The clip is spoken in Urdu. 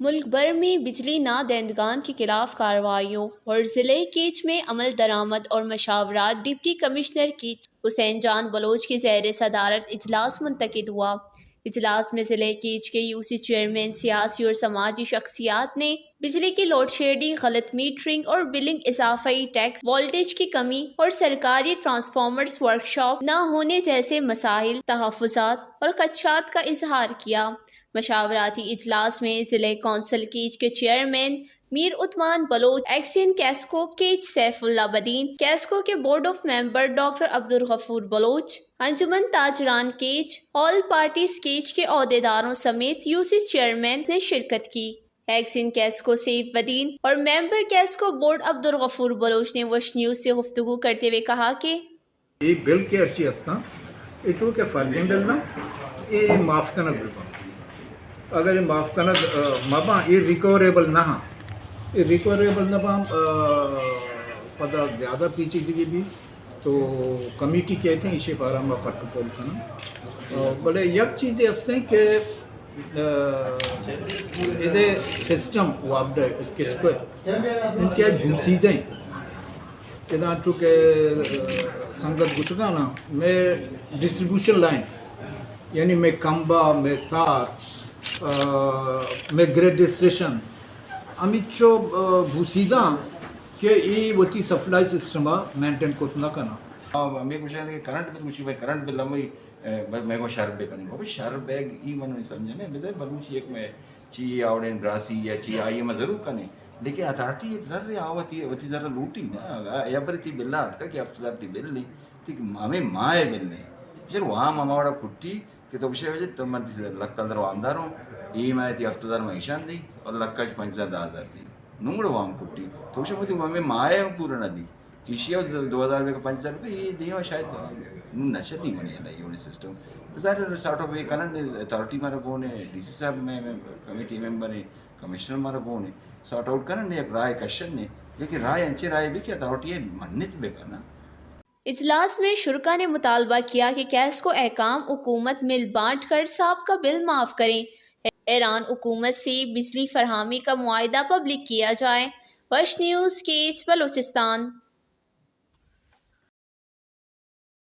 ملک بھر میں بجلی نہ دہندگان کے خلاف کارروائیوں اور ضلع کیچ میں عمل درآمد اور مشاورات ڈپٹی کمشنر کیچ حسین جان بلوچ کی زیر صدارت اجلاس منعقد ہوا۔ اجلاس میں ضلع کیچ کے یو سی چیئرمین، سیاسی اور سماجی شخصیات نے بجلی کی لوڈ شیڈنگ، غلط میٹرنگ اور بلنگ، اضافی ٹیکس، وولٹیج کی کمی اور سرکاری ٹرانسفارمرز ورکشاپ نہ ہونے جیسے مسائل، تحفظات اور خدشات کا اظہار کیا۔ مشاورتی اجلاس میں ضلع کونسل کیچ کے چیئرمین میر عثمان بلوچ، ایکسین کیسکو کیچ سیف اللہ بدین، کیسکو کے board of member doctor Abdul Ghafoor Baloch, انجمن تاجران کیچ، آل پارٹیز کیچ کے عہدیداروں سمیت یو سی چیئرمین نے شرکت کی۔ ایکسین کیسکو سیف بدین اور ممبر کیسکو بورڈ عبدالغفور بلوچ نے وش نیوز سے گفتگو کرتے ہوئے کہا کہ یہ بل کے ارچی ہستا یہ کہ فرجن بل نا یہ معاف کنک بل اگر یہ معاف کنک مابا یہ ریکوریبل نہ ہاں یہ ریکوریبل نہ پام پتہ زیادہ پیچیدگی بھی تو کمیٹی کہتے ہیں اسے پارا ہم پٹو پول کرنا بڑے یک چیزیں ہستے ہیں کہ یہ سسٹم وابڈ اس کس کو انتہائی گھسیدہ ہیں ادھا چونکہ سنگت گچھگا نا میں ڈسٹریبیوشن لائن یعنی میں کمبا میں تار میں گریڈ اسٹیشن امیت چو گھسیدہ کہ یہ وتی سپلائی سسٹم مینٹین کو نہ کرنا ہمیں کچھ ہے کہ کرنٹ بل مجھے بھائی کرنٹ بل ہمیں میں کو شہر بے کریں بھائی شہر بیگ ای من نہیں سمجھنے مجھے بلوچی ایک میں چی آوڑین براسی یا چی آئی میں ضرور کریں لیکن اتھارٹی ایک ذرے آواتی ہے وتی ذرا لوٹی نا یا پر تی بلہ آتا کہ افسدار تی بل نہیں تی ہمیں مائے بل نہیں پھر وہاں ماماوڑا کٹی کہ تو بشے وجہ تو من تی لگتا اندر واندار ہوں ای مائے تی افسدار معیشان دی اور لگا چھ 50,000 دی نونگڑ وہاں کٹی تو بشے مجھے ہمیں مائے ہوں پورا نہ دی کشی 2000 روپے کا 5,000 روپے یہ دیوا شاید نشد نہیں بنی ہے یہ سسٹم ظاہر سارٹ آف یہ کرنٹ اتھارٹی مارا کون ہے ڈی سی صاحب میں کمیٹی ممبر ہے کمشنر مارا کون ہے سارٹ آؤٹ کرنے ایک رائے کشن نے لیکن رائے انچے رائے بھی کیا اتھارٹی ہے منت بے کرنا۔ اجلاس میں شرکا نے مطالبہ کیا کہ کیسکو احکام حکومت مل بانٹ کر سابقہ بل معاف کریں، ایران حکومت سے بجلی فراہمی کا معاہدہ پبلک کیا جائے۔ وش نیوز کیچ بلوچستان۔